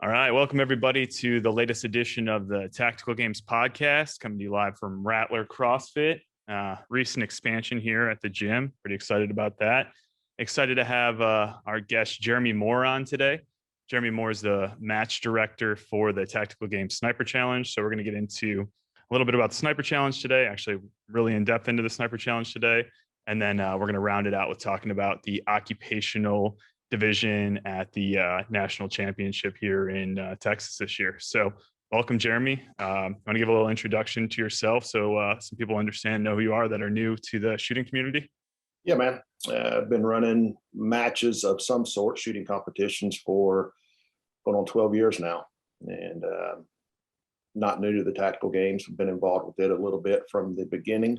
All right, welcome everybody to the latest edition of the Tactical Games podcast, coming to you live from Rattler CrossFit. Recent expansion here at the gym. Pretty excited about that. Excited to have our guest Jeremy Moore on today. Jeremy Moore is the match director for the Tactical Games Sniper Challenge. So we're going to get into a little bit about the Sniper Challenge today, actually really in depth into the Sniper Challenge today. And then we're going to round it out with talking about the Occupational division at the national championship here in Texas this year. So welcome, Jeremy. I want to give a little introduction to yourself so some people understand, know who you are that are new to the shooting community. Yeah, man. I've been running matches of some sort, shooting competitions for going on 12 years now. And not new to the tactical games. I've been involved with it a little bit from the beginning,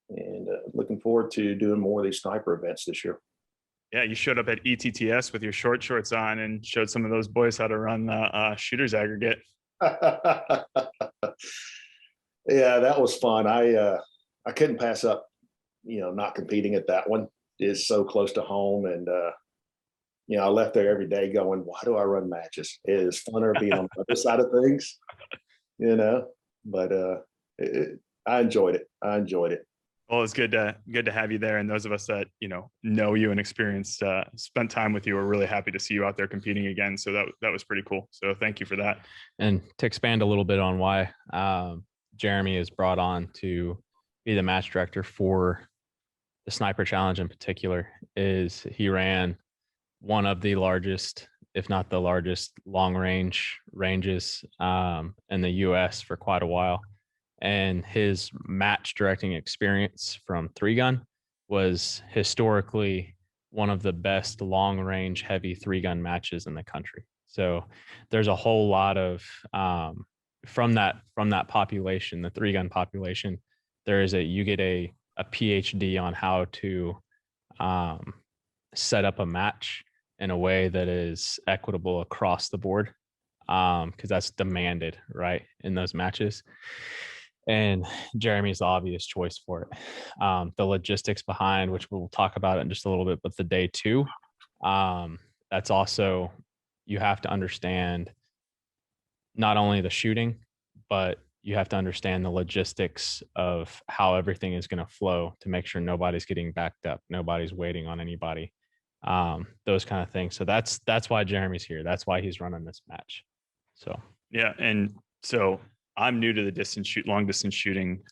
and looking forward to doing more of these sniper events this year. Yeah, you showed up at ETTS with your short shorts on and showed some of those boys how to run the shooters aggregate. Yeah, that was fun. I couldn't pass up, not competing at that one. It's so close to home, and I left there every day going, "Why do I run matches? It is funner being on the other side of things." But I enjoyed it. Well, it's good to have you there. And those of us that, know you and experienced, spent time with you, we're really happy to see you out there competing again. So that was pretty cool. So thank you for that. And to expand a little bit on why Jeremy is brought on to be the match director for the Sniper Challenge in particular, is he ran one of the largest, if not the largest, long ranges in the US for quite a while. And his match directing experience from 3-gun was historically one of the best long range heavy 3-gun matches in the country. So there's a whole lot of from that population, the 3-gun population, you get a PhD on how to set up a match in a way that is equitable across the board, because that's demanded, right, in those matches. And Jeremy's the obvious choice for it. The logistics behind, which we'll talk about in just a little bit, but the day 2, that's also, you have to understand not only the shooting, but you have to understand the logistics of how everything is going to flow to make sure nobody's getting backed up, nobody's waiting on anybody, those kind of things. So that's why Jeremy's here. That's why he's running this match. So yeah, and so I'm new to the long distance shooting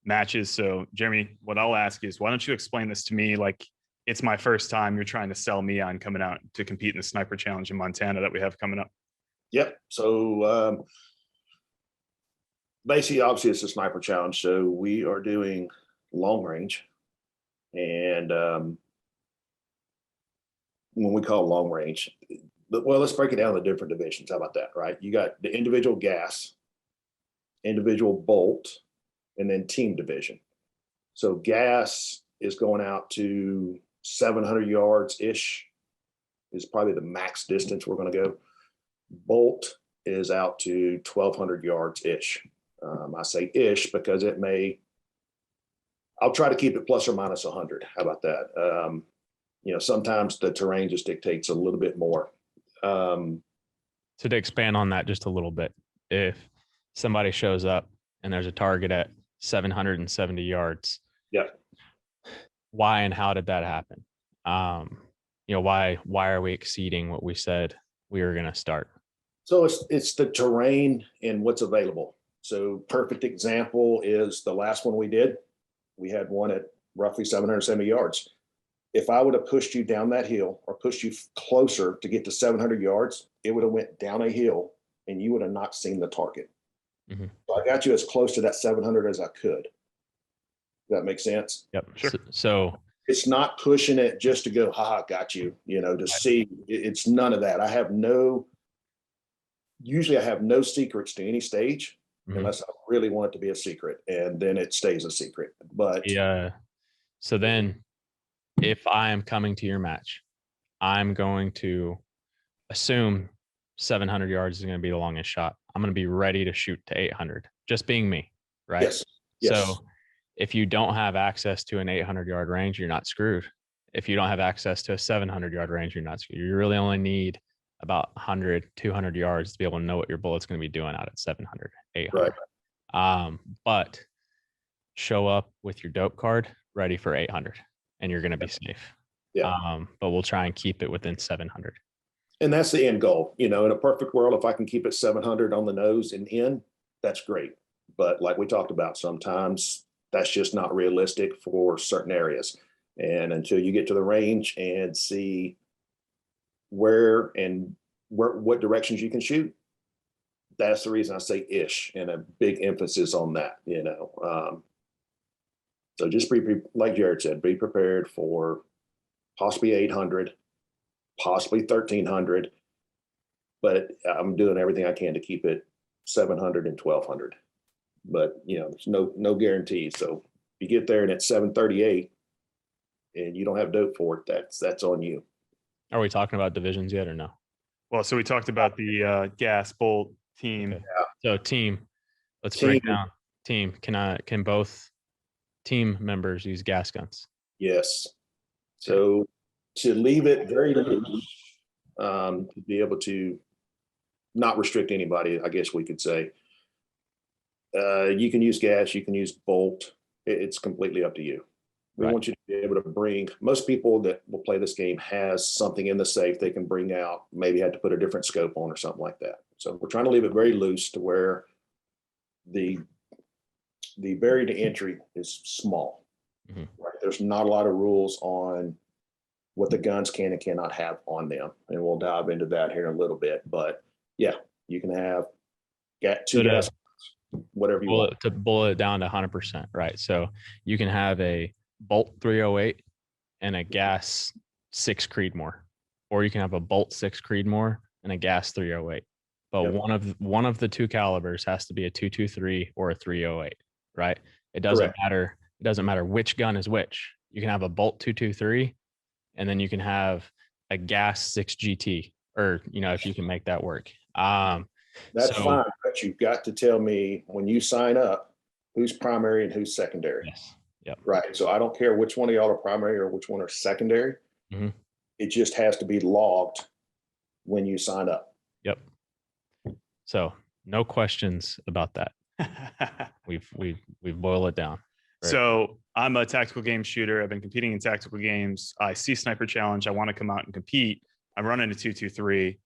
matches. So Jeremy, what I'll ask is, why don't you explain this to me like it's my first time? You're trying to sell me on coming out to compete in the Sniper Challenge in Montana that we have coming up. Yep. So basically, obviously, it's a Sniper Challenge. So we are doing long range. And when we call long range, well, let's break it down into different divisions. How about that, right? You got the individual gas, individual bolt, and then team division. So gas is going out to 700 yards ish, is probably the max distance we're going to go. Bolt is out to 1,200 yards ish. I say ish because I'll try to keep it plus or minus 100. How about that? Sometimes the terrain just dictates a little bit more. So to expand on that just a little bit, if somebody shows up and there's a target at 770 yards. Yeah. Why and how did that happen? Why are we exceeding what we said we were going to start? So it's the terrain and what's available. So perfect example is the last one we did. We had one at roughly 770 yards. If I would have pushed you down that hill or pushed you closer to get to 700 yards, it would have went down a hill and you would have not seen the target. Mm-hmm. So I got you as close to that 700 as I could. Does that make sense? Yep. Sure. So it's not pushing it just to go, haha, got you, to see. It's none of that. I have no secrets to any stage, mm-hmm. unless I really want it to be a secret, and then it stays a secret. But yeah. So then if I am coming to your match, I'm going to assume 700 yards is going to be the longest shot. I'm going to be ready to shoot to 800, just being me, right? Yes. So if you don't have access to an 800-yard range, you're not screwed. If you don't have access to a 700-yard range, you're not screwed. You really only need about 100, 200 yards to be able to know what your bullet's going to be doing out at 700, 800. But show up with your dope card ready for 800 and you're going to be safe. Yeah. But we'll try and keep it within 700. And that's the end goal. In a perfect world, if I can keep it 700 on the nose and in, that's great. But like we talked about, sometimes that's just not realistic for certain areas. And until you get to the range and see what directions you can shoot, that's the reason I say ish, and a big emphasis on that. So just like Jared said, be prepared for possibly 800, possibly 1300, but I'm doing everything I can to keep it 700 and 1200. But there's no guarantee. So if you get there and it's 738 and you don't have dope for it, that's on you. Are we talking about divisions yet or no? Well, so we talked about the gas bolt team. Okay. So team, let's break down team. Can both team members use gas guns? Yes. So to leave it very loose, to be able to not restrict anybody, I guess we could say, you can use gas, you can use bolt. It's completely up to you. We want you to be able to bring, most people that will play this game has something in the safe they can bring out, maybe had to put a different scope on or something like that. So we're trying to leave it very loose to where the barrier to entry is small. Mm-hmm. Right? There's not a lot of rules on what the guns can and cannot have on them. And we'll dive into that here in a little bit. But yeah, you can have two gas, whatever you want. To boil it down to 100%, right? So you can have a bolt 308 and a gas 6 Creedmoor, or you can have a bolt 6 Creedmoor and a gas 308. But one of the two calibers has to be a 223 or a 308, right? It doesn't matter. It doesn't matter which gun is which. You can have a bolt 223, and then you can have a gas 6 GT, or if you can make that work. That's fine, but you've got to tell me when you sign up who's primary and who's secondary. Yes. Yep. Right. So I don't care which one of y'all are primary or which one are secondary. Mm-hmm. It just has to be logged when you sign up. Yep. So no questions about that. We've boiled it down. Right. So I'm a tactical game shooter. I've been competing in tactical games. I see Sniper Challenge. I want to come out and compete. I'm running a 223.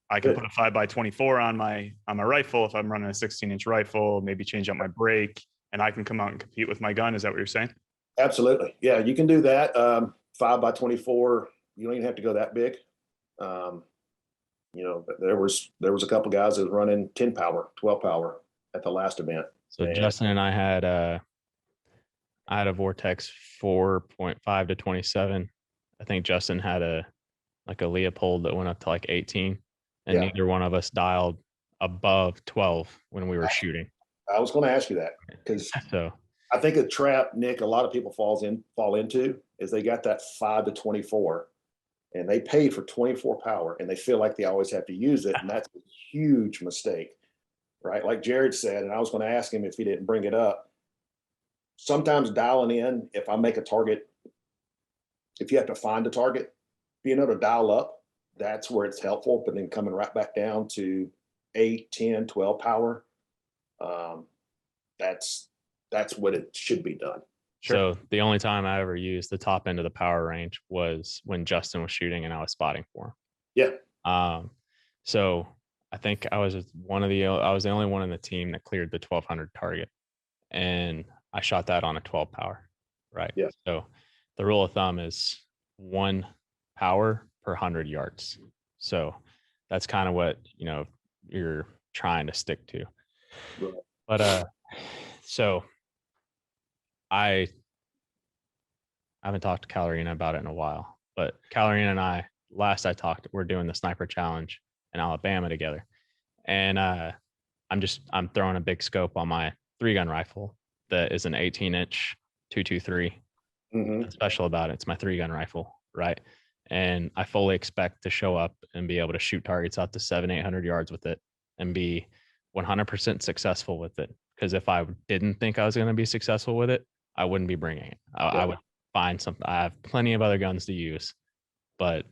I can put a 5x24 on my rifle if I'm running a 16-inch rifle, maybe change out my brake, and I can come out and compete with my gun. Is that what you're saying? Absolutely. Yeah, you can do that. 5x24, you don't even have to go that big. There was a couple guys that was running 10 power, 12 power at the last event. So Justin and I had a Vortex 4.5 to 27. I think Justin had a Leopold that went up to like 18. And neither one of us dialed above 12 when we were shooting. I was going to ask you that because I think a trap, Nick, a lot of people fall into is they got that 5 to 24 and they pay for 24 power and they feel like they always have to use it. And that's a huge mistake, right? Like Jared said, and I was going to ask him if he didn't bring it up. Sometimes dialing in, if I make a target, if you have to find a target, being able to dial up, that's where it's helpful, but then coming right back down to 8, 10, 12 power, that's what it should be done. Sure. So the only time I ever used the top end of the power range was when Justin was shooting and I was spotting for him. Yeah. So I think I was the only one in the team that cleared the 1200 target, and I shot that on a 12 power, right? Yeah. So the rule of thumb is 1 power per 100 yards. So that's kind of what, you're trying to stick to. Right. But so I haven't talked to Calorina about it in a while, but Calorina and I, last I talked, we're doing the Sniper Challenge in Alabama together. And I'm throwing a big scope on my 3-gun rifle that is an 18-inch 223. Mm-hmm. What's special about it, it's my 3-gun rifle, right? And I fully expect to show up and be able to shoot targets out to 700-800 yards with it and be 100% successful with it. Because if I didn't think I was going to be successful with it, I wouldn't be bringing it. I would find something. I have plenty of other guns to use, but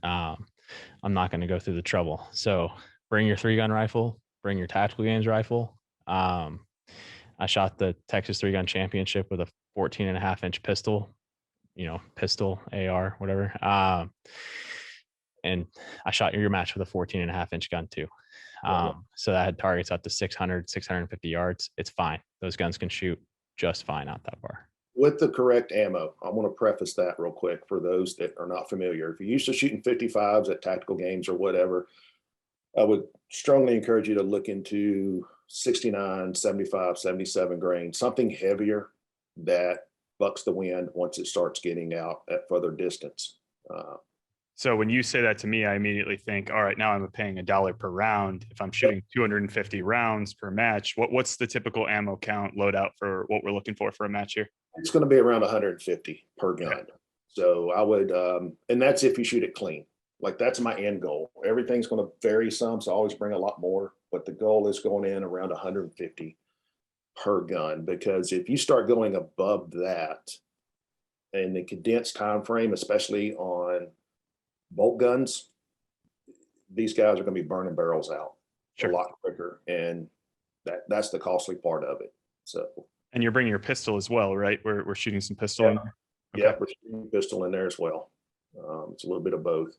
I'm not going to go through the trouble. So bring your 3-gun rifle, bring your tactical games rifle. I shot the Texas 3-gun championship with a 14.5-inch pistol, pistol, AR, whatever. And I shot your match with a 14.5-inch gun too. So that had targets up to 600, 650 yards. It's fine. Those guns can shoot just fine out that far. With the correct ammo, I want to preface that real quick for those that are not familiar. If you're used to shooting 55s at tactical games or whatever, I would strongly encourage you to look into 69, 75, 77 grain, something heavier that bucks the wind once it starts getting out at further distance. So when you say that to me, I immediately think, all right, now I'm paying $1 per round. If I'm shooting 250 rounds per match, what's the typical ammo count loadout for what we're looking for a match here? It's going to be around 150 per gun. Okay. So I would, and that's if you shoot it clean. Like that's my end goal. Everything's going to vary some, so I always bring a lot more, but the goal is going in around 150 per gun, because if you start going above that in the condensed time frame, especially on bolt guns, these guys are going to be burning barrels out a lot quicker, and that's the costly part of it. So, and you're bringing your pistol as well, right? We're shooting some pistol in there. Okay. Yeah, we're shooting pistol in there as well. It's a little bit of both.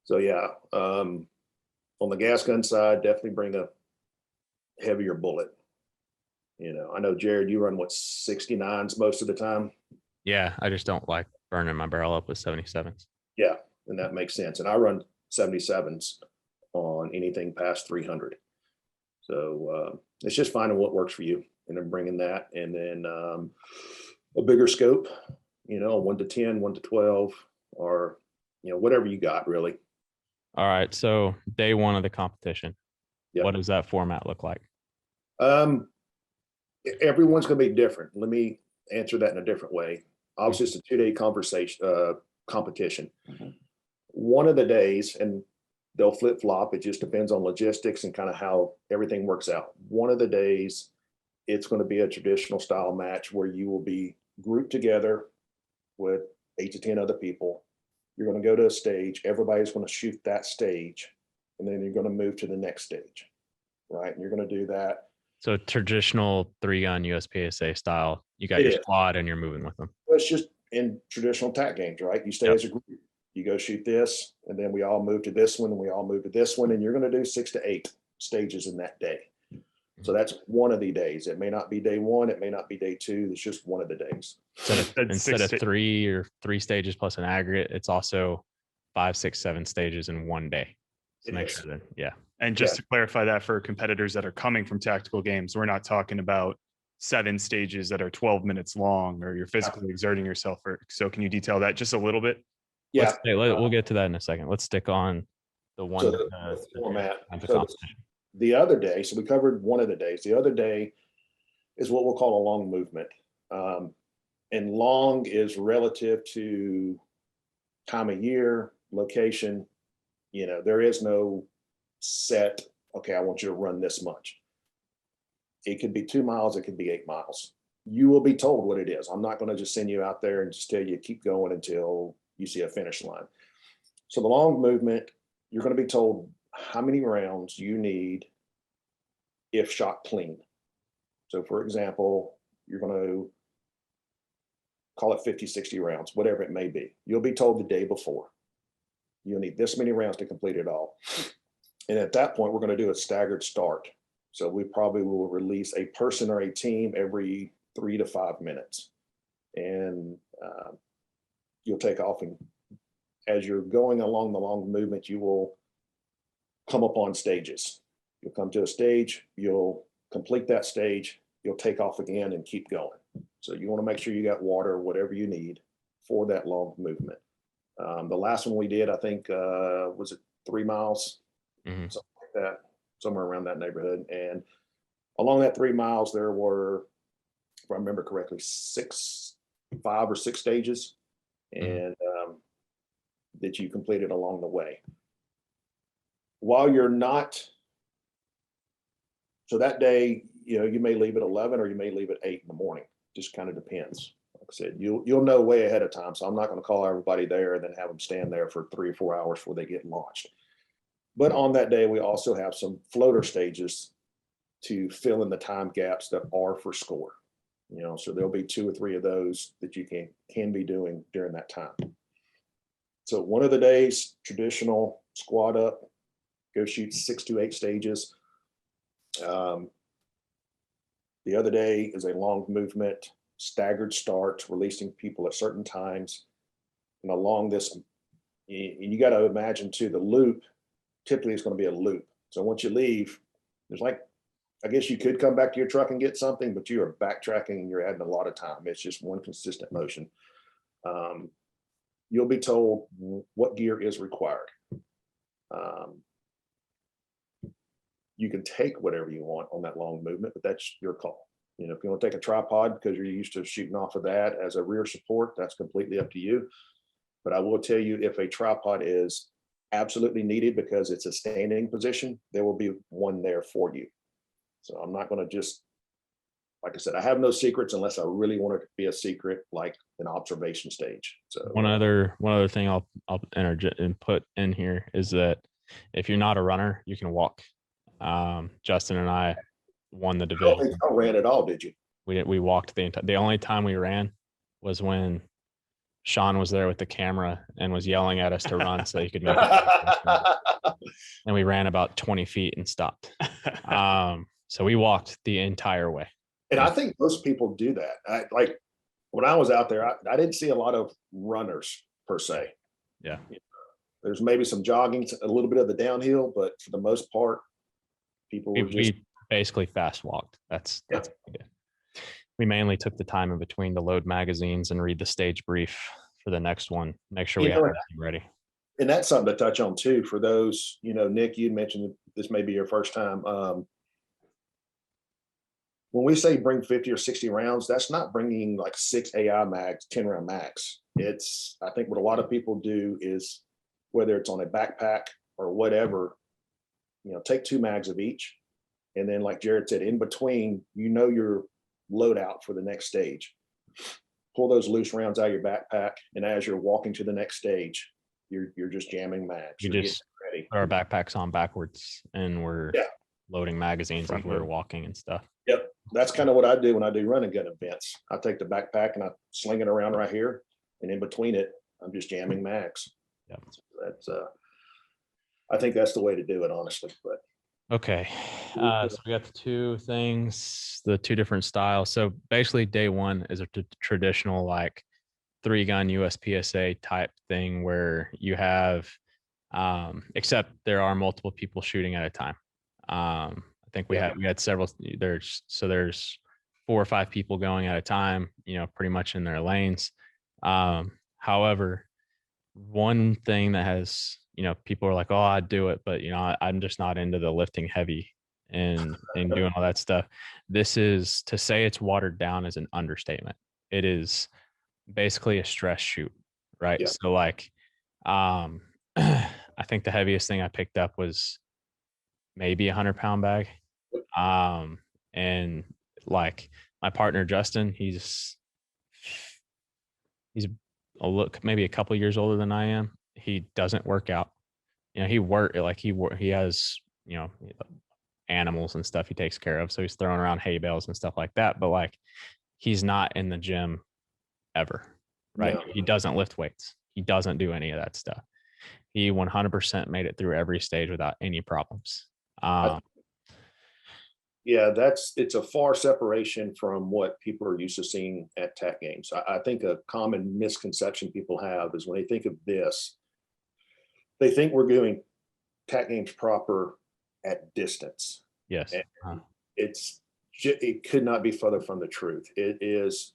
So yeah, on the gas gun side, definitely bring a heavier bullet. I know Jared, you run what, 69s most of the time? Yeah, I just don't like burning my barrel up with 77s. Yeah, and that makes sense. And I run 77s on anything past 300. So it's just finding what works for you, and then bringing that, and then a bigger scope, 1 to 10, 1 to 12, or whatever you got really. All right. So day one of the competition, what does that format look like? Everyone's going to be different. Let me answer that in a different way. Obviously, it's a 2-day competition. One of the days, and they'll flip flop. It just depends on logistics and kind of how everything works out. One of the days, it's going to be a traditional style match where you will be grouped together with 8 to 10 other people. You're going to go to a stage. Everybody's going to shoot that stage, and then you're going to move to the next stage, right? And you're going to do that. So traditional 3-gun USPSA style, you got your squad and you're moving with them. It's just in traditional TAC games, right? You stay as a group. You go shoot this, and then we all move to this one, and we all move to this one, and you're going to do 6 to 8 stages in that day. So that's one of the days. It may not be day one. It may not be day 2. It's just one of the days. Instead of 3 stages plus an aggregate, it's also 5, 6, 7 stages in one day. So make sure that, yeah. And just to clarify that for competitors that are coming from tactical games, we're not talking about 7 stages that are 12 minutes long, or you're physically exerting yourself. So can you detail that just a little bit? Yeah. We'll get to that in a second. Let's stick on the one format. The other day, so we covered one of the days. The other day is what we'll call a long movement. And long is relative to time of year, location. There is no set, okay, I want you to run this much. It could be 2 miles, it could be 8 miles. You will be told what it is. I'm not going to just send you out there and just tell you keep going until you see a finish line. So the long movement, you're going to be told how many rounds you need if shot clean. So for example, you're going to call it 50, 60 rounds, whatever it may be. You'll be told the day before. You'll need this many rounds to complete it all. And at that point, we're going to do a staggered start. So we probably will release a person or a team every 3 to 5 minutes. And you'll take off. And as you're going along the long movement, you will come upon stages. You'll come to a stage, you'll complete that stage, you'll take off again and keep going. So you want to make sure you got water, whatever you need for that long movement. The last one we did, I think, was it 3 miles? Something like that, somewhere around that neighborhood. And along that 3 miles, there were, if I remember correctly, 5 or 6 stages, and that you completed along the way. While you're not, so that day, you may leave at 11 or you may leave at 8 in the morning. Just kind of depends. I said, you'll know way ahead of time. So I'm not going to call everybody there and then have them stand there for 3 or 4 hours before they get launched. But on that day, we also have some floater stages to fill in the time gaps that are for score. So there'll be 2 or 3 of those that you can be doing during that time. So one of the days, traditional squad up, go shoot 6 to 8 stages. The other day is a long movement, staggered start, releasing people at certain times. And along this, you got to imagine too, the loop typically is going to be a loop. So once you leave, there's I guess you could come back to your truck and get something, but you are backtracking and you're adding a lot of time. It's just one consistent motion. You'll be told what gear is required. You can take whatever you want on that long movement, but that's your call. If you want to take a tripod because you're used to shooting off of that as a rear support, that's completely up to you. But I will tell you, if a tripod is absolutely needed because it's a standing position, there will be one there for you. So I'm not going to just, like I said, I have no secrets unless I really want it to be a secret, like an observation stage. So one other thing I'll interject and put in here is that if you're not a runner, you can walk. Justin and I won the division. I ran it all, did you? We walked the only time we ran was when Sean was there with the camera and was yelling at us to run so he could make it. And we ran about 20 feet and stopped. So we walked the entire way. And I think most people do that. Like when I was out there, I didn't see a lot of runners per se. Yeah. There's maybe some jogging, a little bit of the downhill, but for the most part, people were we basically fast walked. That's what we did. We mainly took the time in between to load magazines and read the stage brief for the next one. Make sure we have everything ready. And that's something to touch on too for those, Nick, you mentioned this may be your first time. When we say bring 50 or 60 rounds, that's not bringing like 6 AI mags, 10 round mags. I think what a lot of people do is, whether it's on a backpack or whatever, take 2 mags of each. And then like Jared said, in between, your loadout for the next stage. Pull those loose rounds out of your backpack. And as you're walking to the next stage, you're just jamming mags. You just ready. Put our backpacks on backwards and we're loading magazines as we're walking and stuff. Yep. That's kind of what I do when I do run and gun events. I take the backpack and I sling it around right here. And in between it, I'm just jamming mags. Yep. So that's I think that's the way to do it, honestly. But okay. So we got the 2 things, the 2 different styles. So basically day 1 is a traditional like 3-gun USPSA type thing where you have, except there are multiple people shooting at a time. I think we had several, there's 4 or 5 people going at a time, pretty much in their lanes. However, one thing that has, people are like, oh, I'd do it, but I'm just not into the lifting heavy and doing all that stuff. This is, to say it's watered down is an understatement. It is basically a stress shoot, right? Yeah. So like, I think the heaviest thing I picked up was maybe 100-pound bag. And like my partner, Justin, he's maybe a couple years older than I am. He doesn't work out. He has, animals and stuff he takes care of. So he's throwing around hay bales and stuff like that. But like, he's not in the gym ever, right? No. He doesn't lift weights. He doesn't do any of that stuff. He 100% made it through every stage without any problems. It's a far separation from what people are used to seeing at TAC games. I think a common misconception people have is when they think of this, they think we're doing TAC games proper at distance. Yes. It could not be further from the truth. It is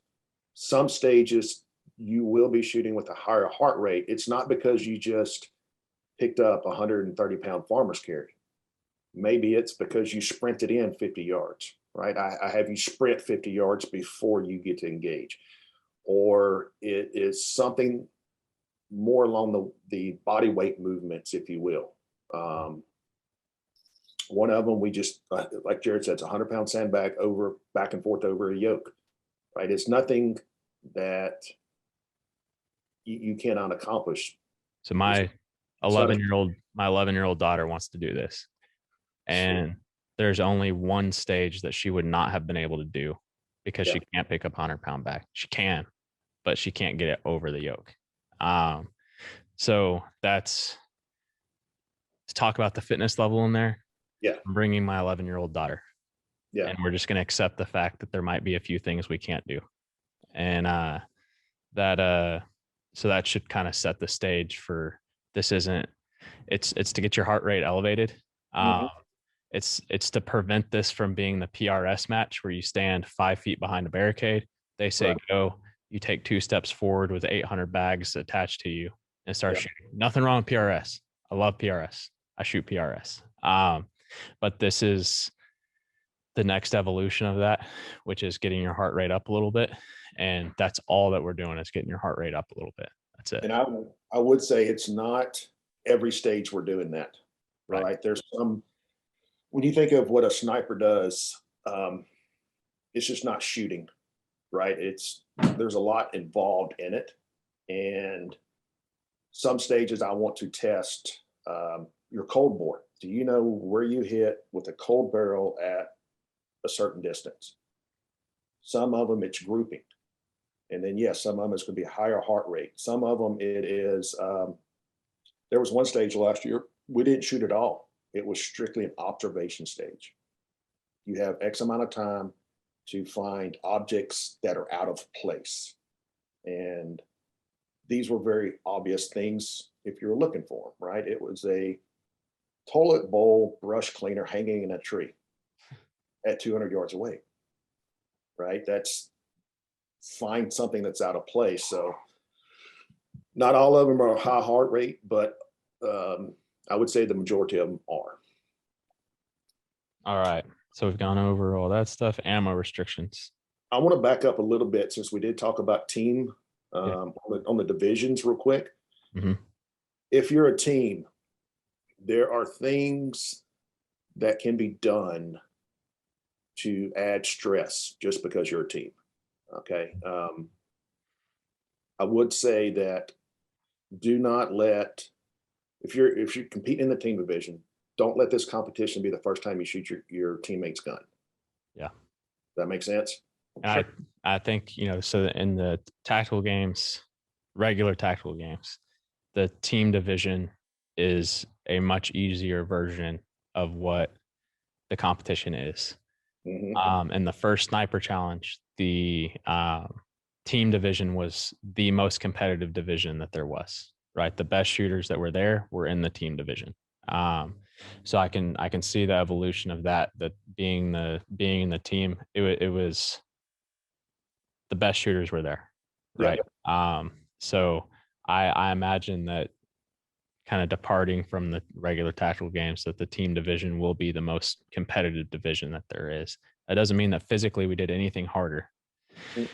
some stages you will be shooting with a higher heart rate. It's not because you just picked up 130-pound farmer's carry. Maybe it's because you sprinted in 50 yards, right? I have you sprint 50 yards before you get to engage. Or it is something more along the body weight movements, if you will. One of them, we just, like Jared said, it's a 100-pound sandbag back and forth over a yoke, right? It's nothing that you cannot accomplish. So my 11-year-old daughter wants to do this. And there's only one stage that she would not have been able to do because she can't pick up 100-pound bag. She can, but she can't get it over the yoke. So let's talk about the fitness level in there. Yeah. I'm bringing my 11-year-old daughter. Yeah. And we're just going to accept the fact that there might be a few things we can't do. And so that should kind of set the stage for this. It's to get your heart rate elevated. It's to prevent this from being the PRS match where you stand 5 feet behind a barricade. They say go, you take 2 steps forward with 800 bags attached to you and start shooting. Nothing wrong with PRS. I love PRS. I shoot PRS. But this is the next evolution of that, which is getting your heart rate up a little bit. And that's all that we're doing is getting your heart rate up a little bit. That's it. And I would say it's not every stage we're doing that, right? There's some, when you think of what a sniper does, it's just not shooting, right? There's a lot involved in it. And some stages I want to test your cold bore. Do you know where you hit with a cold barrel at a certain distance? Some of them it's grouping. And then, yes, some of them it's going to be a higher heart rate. Some of them it is, there was one stage last year, we didn't shoot at all. It was strictly an observation stage. You have X amount of time to find objects that are out of place. And these were very obvious things if you were looking for them, right? It was a toilet bowl brush cleaner hanging in a tree at 200 yards away, right? That's find something that's out of place. So not all of them are high heart rate, but I would say the majority of them are. All right. So we've gone over all that stuff, ammo restrictions. I want to back up a little bit since we did talk about team on the divisions real quick. If you're a team, there are things that can be done to add stress just because you're a team. Okay. I would say that do not let, if you're competing in the team division, don't let this competition be the first time you shoot your teammate's gun. Yeah. That makes sense? And I think, so in the tactical games, regular tactical games, the team division is a much easier version of what the competition is. In the first sniper challenge, the team division was the most competitive division that there was, right? The best shooters that were there were in the team division. So I can see the evolution of that being in the team, it was the best shooters were there, right? So I imagine that kind of departing from the regular tactical games, that the team division will be the most competitive division that there is. That doesn't mean that physically we did anything harder. It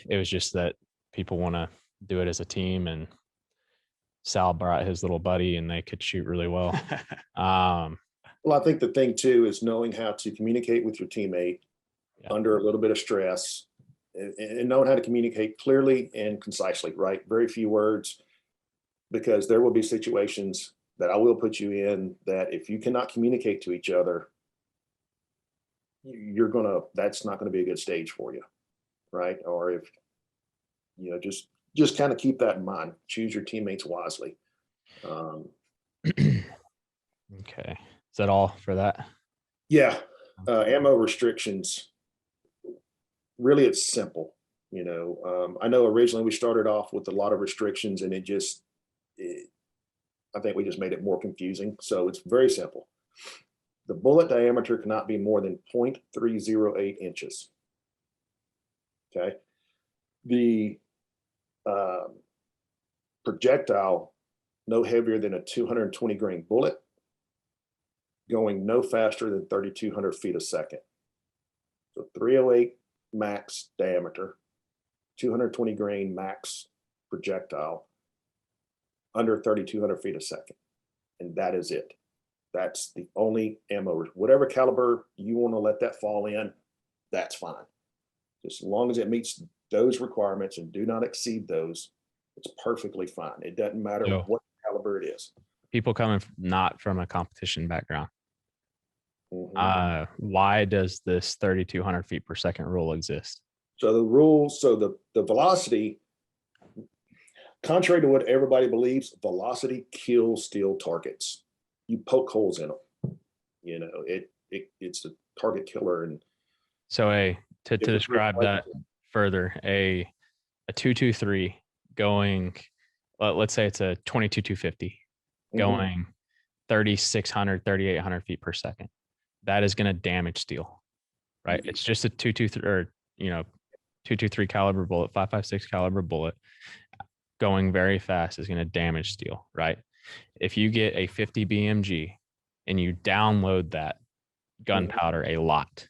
was just that people want to do it as a team, and Sal brought his little buddy and they could shoot really well. Well, I think the thing too is knowing how to communicate with your teammate under a little bit of stress, and knowing how to communicate clearly and concisely, right? Very few words, because there will be situations that I will put you in that if you cannot communicate to each other, that's not going to be a good stage for you, right? Or if, just kind of keep that in mind. Choose your teammates wisely. Okay. Is that all for that? Yeah. Ammo restrictions. Really, it's simple. I know originally we started off with a lot of restrictions, and I think we just made it more confusing. So it's very simple. The bullet diameter cannot be more than 0.308 inches. Okay. The projectile no heavier than a 220 grain bullet, going no faster than 3,200 feet a second. So 308 max diameter, 220 grain max projectile, under 3,200 feet a second. And that is it. That's the only ammo. Whatever caliber you want to let that fall in, that's fine. Just as long as it meets those requirements and do not exceed those, it's perfectly fine. It doesn't matter So what caliber it is. people coming not from a competition background, Mhm. why does this 3,200 feet per second rule exist? So the rules, so the velocity, contrary to what everybody believes, velocity kills steel targets. You poke holes in them. You know, it's a target killer. And So to if it's describe that further, a 223 going, let's say it's a 22,250 going 3,600, 3,800 feet per second. That is going to damage steel, right? It's just a 223 or 223 caliber bullet, 5.56 caliber bullet going very fast is going to damage steel, right? If you get a 50 BMG and you download that gunpowder a lot,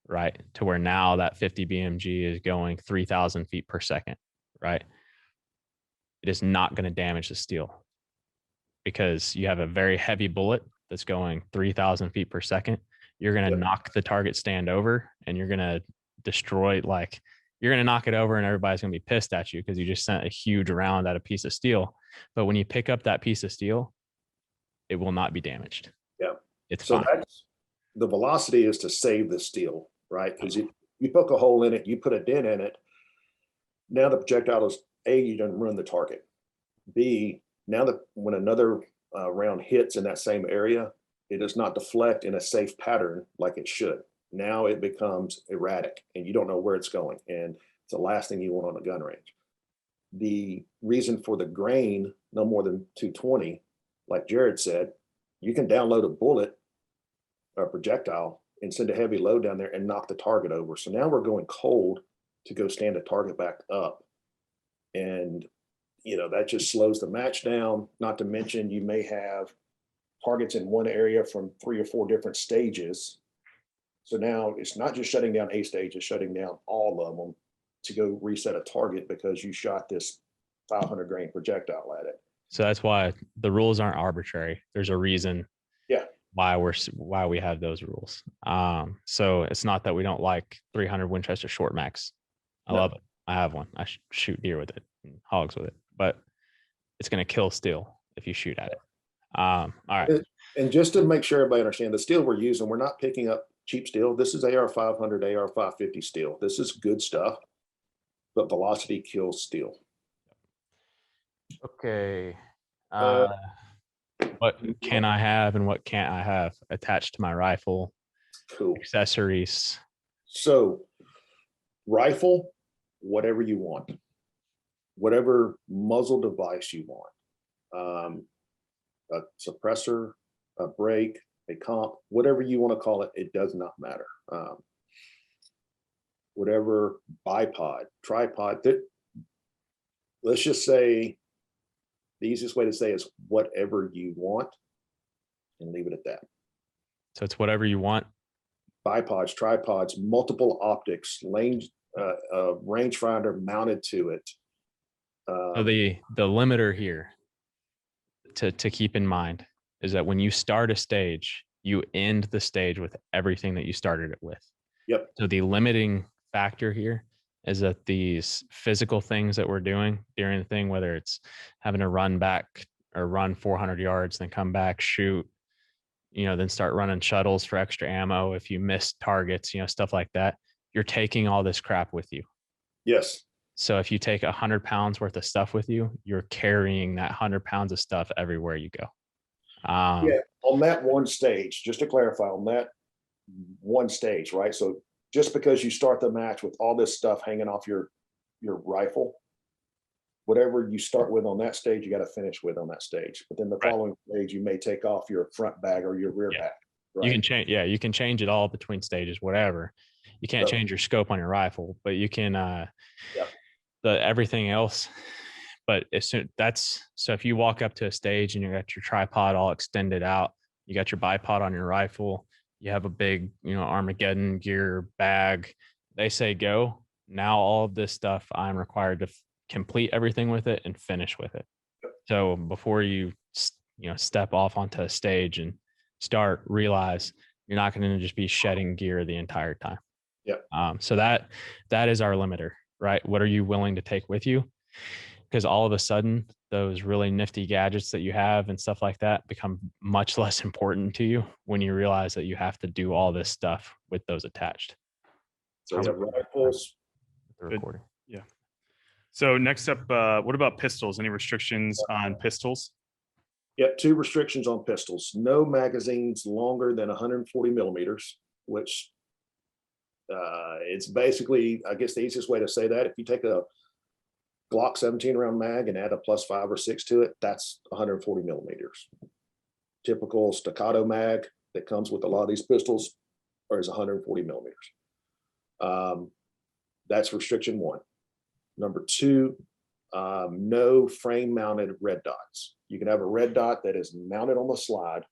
right, to where now that 50 BMG is going 3,000 feet per second, right? It is not going to damage the steel because you have a very heavy bullet that's going 3,000 feet per second. You're going to knock the target stand over and you're going to destroy, like, you're going to knock it over and everybody's going to be pissed at you because you just sent a huge round at a piece of steel. But when you pick up that piece of steel, it will not be damaged. Yeah. It's So fine. that's the velocity is to save the steel, right? Because you poke a hole in it, you put a dent in it. Now the projectile is A, you don't ruin the target. B, now that when another round hits in that same area, it does not deflect in a safe pattern like it should. Now it becomes erratic and you don't know where it's going. And it's the last thing you want on a gun range. The reason for the grain, no more than 220, like Jared said, you can download a bullet or a projectile and send a heavy load down there and knock the target over. So now we're going cold to go stand a target back up. And, that just slows the match down. Not to mention you may have targets in one area from 3 or 4 different stages. So now it's not just shutting down a stage, it's shutting down all of them to go reset a target because you shot this 500 grain projectile at it. So that's why the rules aren't arbitrary. There's a reason why we have those rules. So it's not that we don't like 300 Winchester short max. I love it. I have one. I shoot deer with it and hogs with it, but it's going to kill steel if you shoot at it. All right. And just to make sure everybody understands, the steel we're using, we're not picking up cheap steel. This is AR 500, AR 550 steel. This is good stuff, but velocity kills steel. Okay. What can I have and what can't I have attached to my rifle? Cool. Accessories. So rifle, whatever you want, whatever muzzle device you want, a suppressor, a brake, a comp, whatever you want to call it, it does not matter. Whatever bipod, tripod, let's just say the easiest way to say is whatever you want and leave it at that. So it's whatever you want. Bipods, tripods, multiple optics, rangefinder mounted to it. So the limiter here to keep in mind is that when you start a stage, you end the stage with everything that you started it with. Yep. So the limiting factor here is that these physical things that we're doing during the thing, whether it's having to run back or run 400 yards, then come back, shoot, then start running shuttles for extra ammo if you miss targets, stuff like that. You're taking all this crap with you. Yes. So if you take 100 pounds worth of stuff with you, you're carrying that 100 pounds of stuff everywhere you go. Yeah, on that one stage, just to clarify, on that one stage, right? So just because you start the match with all this stuff hanging off your rifle, whatever you start with on that stage, you got to finish with on that stage. But then the following stage, you may take off your front bag or your rear bag. Right? You can change. Yeah, you can change it all between stages, whatever. You can't change your scope on your rifle, but you can everything else. But so if you walk up to a stage and you got your tripod all extended out, you got your bipod on your rifle, you have a big, Armageddon gear bag, they say go. Now all of this stuff, I'm required to complete everything with it and finish with it. So before you step off onto a stage and realize you're not going to just be shedding gear the entire time. Yeah. So that is our limiter. right? What are you willing to take with you? Because all of a sudden, those really nifty gadgets that you have and stuff like that become much less important to you when you realize that you have to do all this stuff with those attached. So you have rifles. The Good. recording. Yeah. So next up, what about pistols? Any restrictions on pistols? Yep, 2 restrictions on pistols. No magazines longer than 140 millimeters, which it's basically, I guess the easiest way to say that, if you take a Glock 17 round mag and add a +5 or 6 to it, that's 140 millimeters. Typical staccato mag that comes with a lot of these pistols is 140 millimeters. That's restriction 1. Number 2, no frame mounted red dots. You can have a red dot that is mounted on the slide,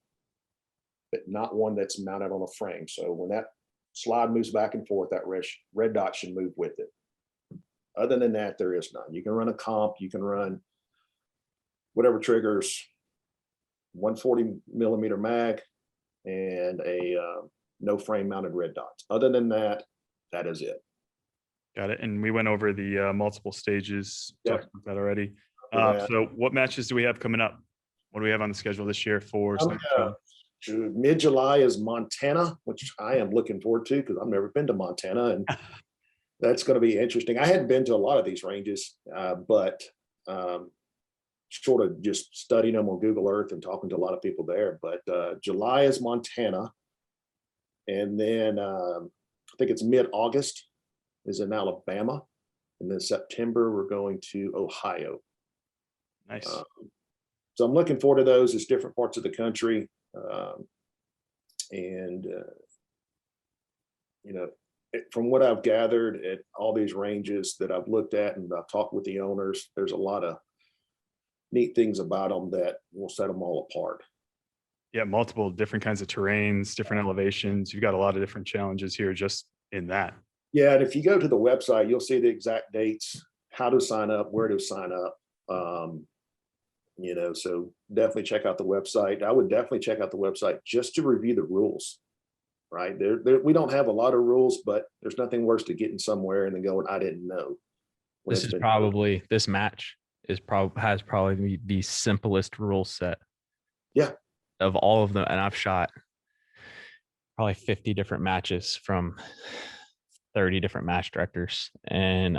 but not one that's mounted on a frame. So when that slide moves back and forth, that red dot should move with it. Other than that, there is none. You can run a comp, you can run whatever triggers, 140 millimeter mag and a no frame mounted red dots. Other than that, that is it. Got it. And we went over the multiple stages, Yeah. talked about that already. Yeah. So what matches do we have coming up? What do we have on the schedule this year for Mid-July is Montana, which I am looking forward to because I've never been to Montana, and that's going to be interesting. I hadn't been to a lot of these ranges, but sort of just studying them on Google Earth and talking to a lot of people there. But July is Montana, and then I think it's mid-August is in Alabama, and then September we're going to Ohio. Nice. So I'm looking forward to those. It's different parts of the country, and you know, from what I've gathered at all these ranges that I've looked at and I've talked with the owners, there's a lot of neat things about them that will set them all apart. Yeah, multiple different kinds of terrains, different elevations. You've got a lot of different challenges here just in that. Yeah, and if you go to the website, you'll see the exact dates, how to sign up, where to sign up. You know, so definitely check out the website. I would definitely check out the website just to review the rules, right? We don't have a lot of rules, but there's nothing worse to getting somewhere and then going, I didn't know. This match has probably the simplest rule set. Yeah. Of all of them. And I've shot probably 50 different matches from 30 different match directors. And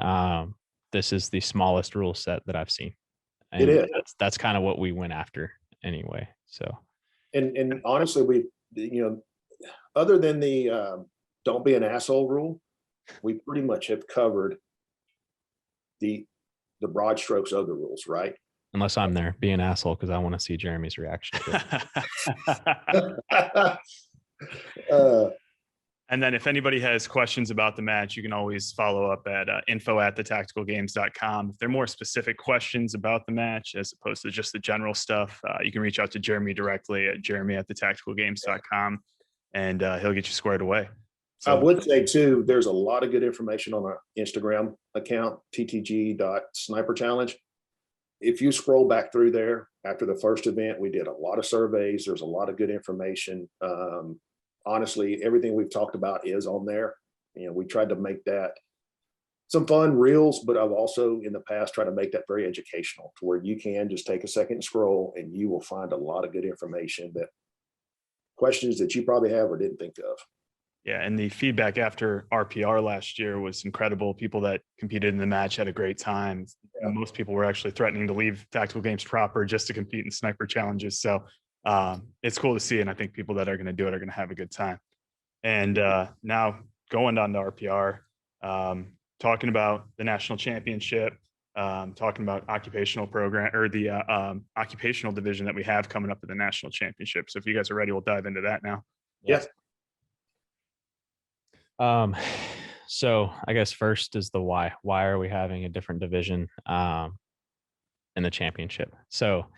this is the smallest rule set that I've seen. And it is. That's kind of what we went after anyway. So, and honestly, other than the don't be an asshole rule, we pretty much have covered the broad strokes of the rules, right? Unless I'm there, be an asshole because I want to see Jeremy's reaction to it. And then if anybody has questions about the match, you can always follow up at info@thetacticalgames.com. If they're more specific questions about the match, as opposed to just the general stuff, you can reach out to Jeremy directly at jeremy@thetacticalgames.com, and he'll get you squared away. So, I would say too, there's a lot of good information on our Instagram account, Ttg.sniperchallenge. If you scroll back through there after the first event, we did a lot of surveys. There's a lot of good information. Honestly, everything we've talked about is on there. You know, we tried to make that some fun reels, but I've also in the past tried to make that very educational to where you can just take a second and scroll and you will find a lot of good information, that questions that you probably have or didn't think of. Yeah, and the feedback after RPR last year was incredible. People that competed in the match had a great time. Yeah. Most people were actually threatening to leave Tactical Games proper just to compete in sniper challenges. So it's cool to see, and I think people that are going to do it are going to have a good time. And now going on to RPR, talking about the national championship, talking about occupational program or the occupational division that we have coming up at the national championship. So if you guys are ready, we'll dive into that now. Yes. So I guess first is the why. Why are we having a different division in the championship? So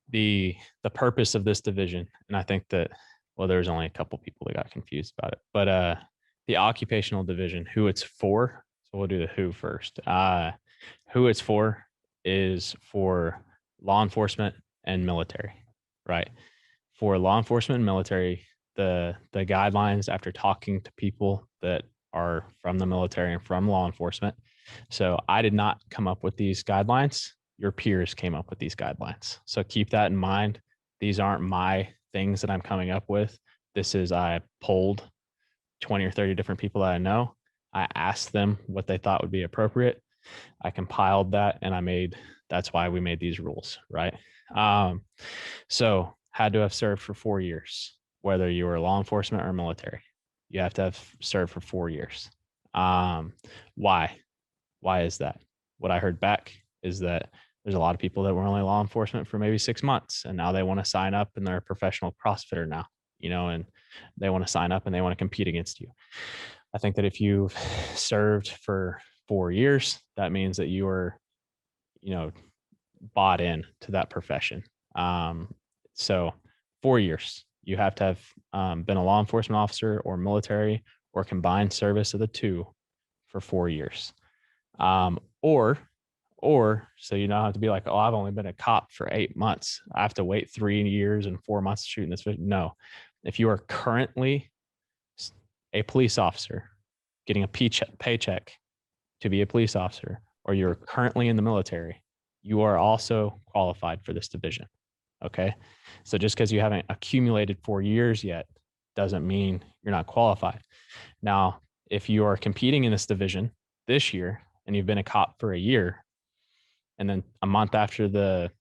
the purpose of this division, and I think that, well, there's only a couple people that got confused about it, but the occupational division, who it's for. So we'll do the who first. Who it's for is for law enforcement and military, right? For law enforcement and military, the guidelines after talking to people that are from the military and from law enforcement So I did not come up with these guidelines. Your peers came up with these guidelines. So keep that in mind. These aren't my things that I'm coming up with. This is, I polled 20 or 30 different people that I know. I asked them what they thought would be appropriate. I compiled that and that's why we made these rules, right? So had to have served for 4 years, whether you were law enforcement or military. You have to have served for 4 years. Why? Why is that? What I heard back is that there's a lot of people that were only law enforcement for maybe 6 months, and now they want to sign up and they're a professional CrossFitter now, and they want to sign up and they want to compete against you. I think that if you've served for 4 years, that means that you are, bought in to that profession. So 4 years, you have to have been a law enforcement officer or military or combined service of the two for 4 years. Or so you don't have to be like, oh, I've only been a cop for 8 months. I have to wait 3 years and 4 months to shoot in this video. No, if you are currently a police officer getting a paycheck to be a police officer, or you're currently in the military, you are also qualified for this division. Okay. So just because you haven't accumulated 4 years yet doesn't mean you're not qualified. Now, if you are competing in this division this year and you've been a cop for a year, and then a month after the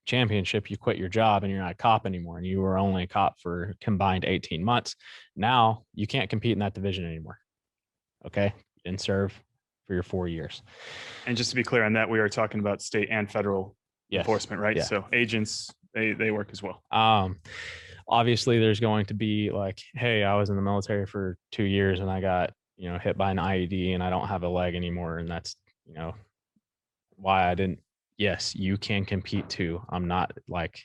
championship, you quit your job and you're not a cop anymore, and you were only a cop for combined 18 months, now you can't compete in that division anymore. Okay. You didn't serve for your 4 years. And just to be clear on that, we are talking about state and federal enforcement, right? Yeah. So agents, they work as well. Obviously there's going to be like, hey, I was in the military for 2 years and I got, hit by an IED and I don't have a leg anymore. And that's, why I didn't. Yes, you can compete too. I'm not like,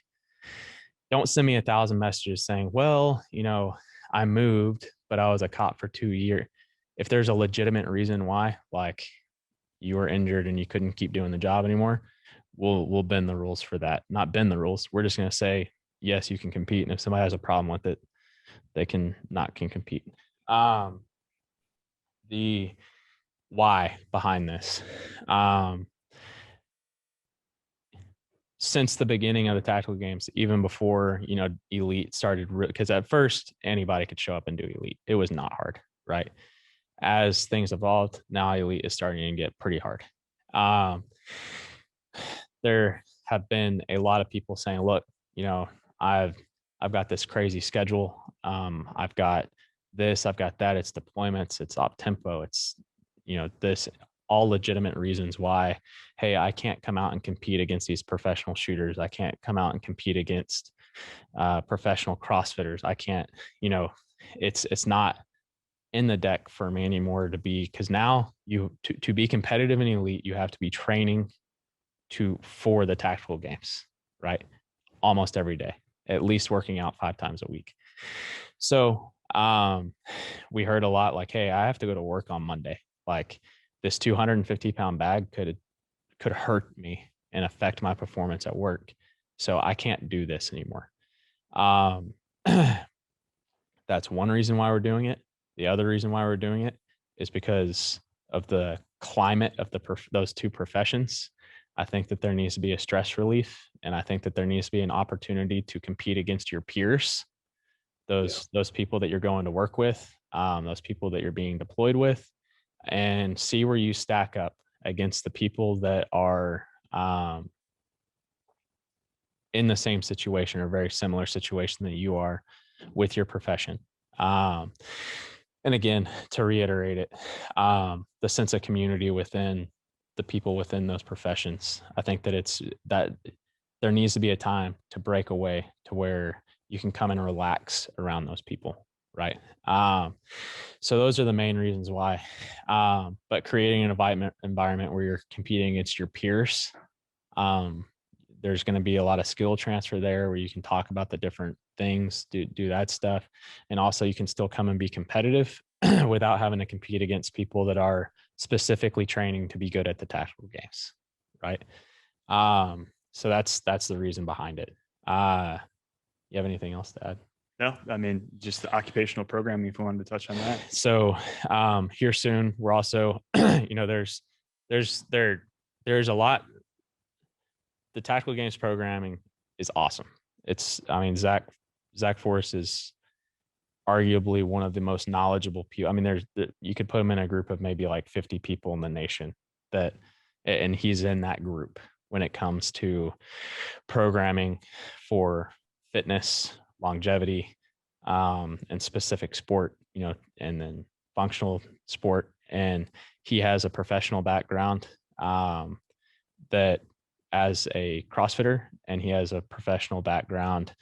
don't send me 1,000 messages saying, well, I moved, but I was a cop for 2 years. If there's a legitimate reason why, like you were injured and you couldn't keep doing the job anymore, we'll bend the rules for that. Not bend the rules. We're just going to say, yes, you can compete. And if somebody has a problem with it, they can compete. The why behind this, since the beginning of the tactical games, even before, elite started, because at first anybody could show up and do elite. It was not hard, right? As things evolved, now elite is starting to get pretty hard. There have been a lot of people saying, look, I've got this crazy schedule. I've got this, I've got that. It's deployments, it's op tempo, it's, this, all legitimate reasons why, hey, I can't come out and compete against these professional shooters. I can't come out and compete against professional CrossFitters. I can't, it's not in the deck for me anymore to be, because now to be competitive in elite, you have to be training for the tactical games, right? Almost every day, at least working out 5 times a week. So we heard a lot like, hey, I have to go to work on Monday. Like this 250-pound bag could hurt me and affect my performance at work. So I can't do this anymore. That's one reason why we're doing it. The other reason why we're doing it is because of the climate of those two professions. I think that there needs to be a stress relief, and I think that there needs to be an opportunity to compete against your peers, those people that you're going to work with, those people that you're being deployed with, and see where you stack up against the people that are in the same situation or very similar situation that you are with your profession. And again, to reiterate it, the sense of community within the people within those professions. I think that there needs to be a time to break away to where you can come and relax around those people. Right. So those are the main reasons why, but creating an environment where you're competing against your peers, there's going to be a lot of skill transfer there where you can talk about the different things, do that stuff. And also you can still come and be competitive without having to compete against people that are specifically training to be good at the tactical games. Right. So that's the reason behind it. You have anything else to add? No, I mean, just the occupational programming, if you wanted to touch on that. So here soon, we're also, there's a lot. The tactical games programming is awesome. Zach Forrest is arguably one of the most knowledgeable people. I mean, you could put him in a group of maybe like 50 people in the nation and he's in that group when it comes to programming for fitness, longevity, and specific sport, and then functional sport. And he has a professional background that as a CrossFitter, and he has a professional background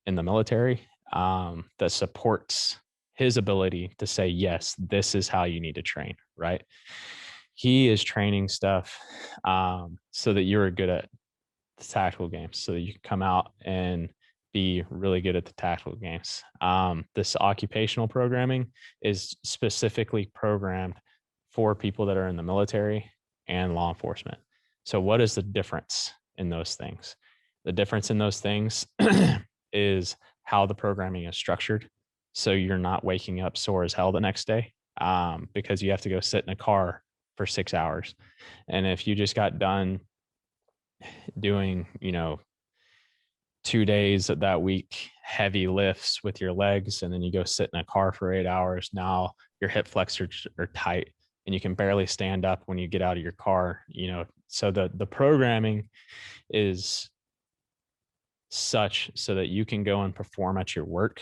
in the military that supports his ability to say, yes, this is how you need to train, right? He is training stuff so that you're good at the tactical games, so that you can come out and be really good at the tactical games. This occupational programming is specifically programmed for people that are in the military and law enforcement. So what is the difference in those things? The difference in those things is how the programming is structured. So you're not waking up sore as hell the next day because you have to go sit in a car for 6 hours. And if you just got done doing, 2 days of that week, heavy lifts with your legs, and then you go sit in a car for 8 hours, now your hip flexors are tight and you can barely stand up when you get out of your car, so the programming is such so that you can go and perform at your work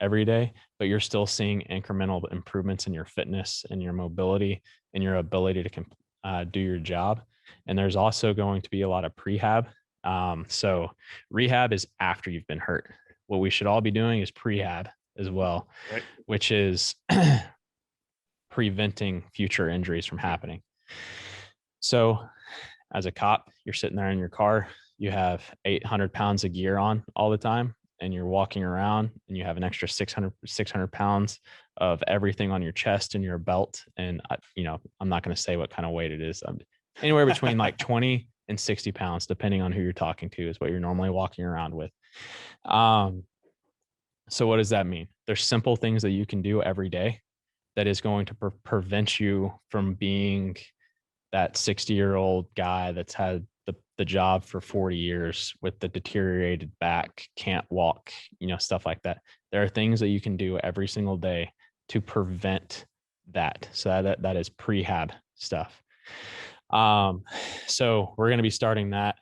every day, but you're still seeing incremental improvements in your fitness and your mobility and your ability to do your job. And there's also going to be a lot of prehab. So rehab is after you've been hurt. What we should all be doing is prehab as well, right, which is preventing future injuries from happening. So as a cop, you're sitting there in your car, you have 800 pounds of gear on all the time, and you're walking around and you have an extra 600 pounds of everything on your chest and your belt. And, I'm not going to say what kind of weight it is. Anywhere between like 20 and 60 pounds, depending on who you're talking to, is what you're normally walking around with. So what does that mean? There's simple things that you can do every day that is going to prevent you from being that 60-year-old guy that's had the job for 40 years with the deteriorated back, can't walk, stuff like that. There are things that you can do every single day to prevent that. So that is prehab stuff. So we're going to be starting that.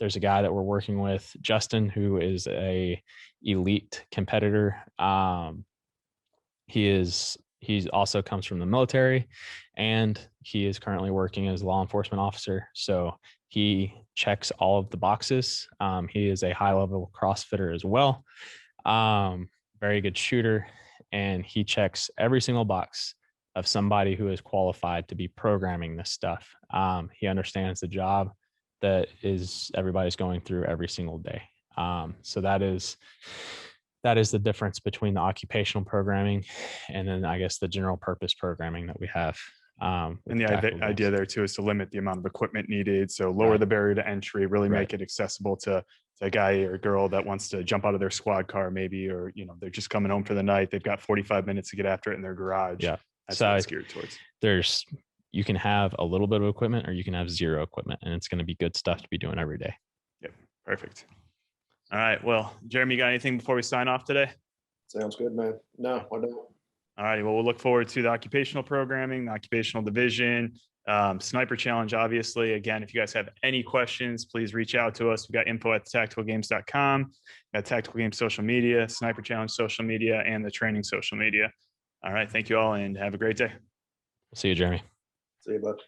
There's a guy that we're working with, Justin, who is a elite competitor. He also comes from the military, and he is currently working as a law enforcement officer. So he checks all of the boxes. He is a high-level CrossFitter as well. Very good shooter, and he checks every single box of somebody who is qualified to be programming this stuff. He understands the job that everybody's going through every single day. So that is the difference between the occupational programming and then I guess the general purpose programming that we have. And the idea there too is to limit the amount of equipment needed. So lower the barrier to entry, really make it accessible to a guy or a girl that wants to jump out of their squad car maybe, or, they're just coming home for the night. They've got 45 minutes to get after it in their garage. Yeah. That's what it's geared towards. You can have a little bit of equipment or you can have zero equipment, and it's going to be good stuff to be doing every day. Yep. Perfect. All right. Well, Jeremy, you got anything before we sign off today? Sounds good, man. No, I don't. All right. Well, we'll look forward to the occupational programming, the occupational division, Sniper Challenge, obviously. Again, if you guys have any questions, please reach out to us. We've got info@tacticalgames.com. We've got Tactical Games social media, Sniper Challenge social media, and the training social media. All right. Thank you all and have a great day. See you, Jeremy. See you, bud.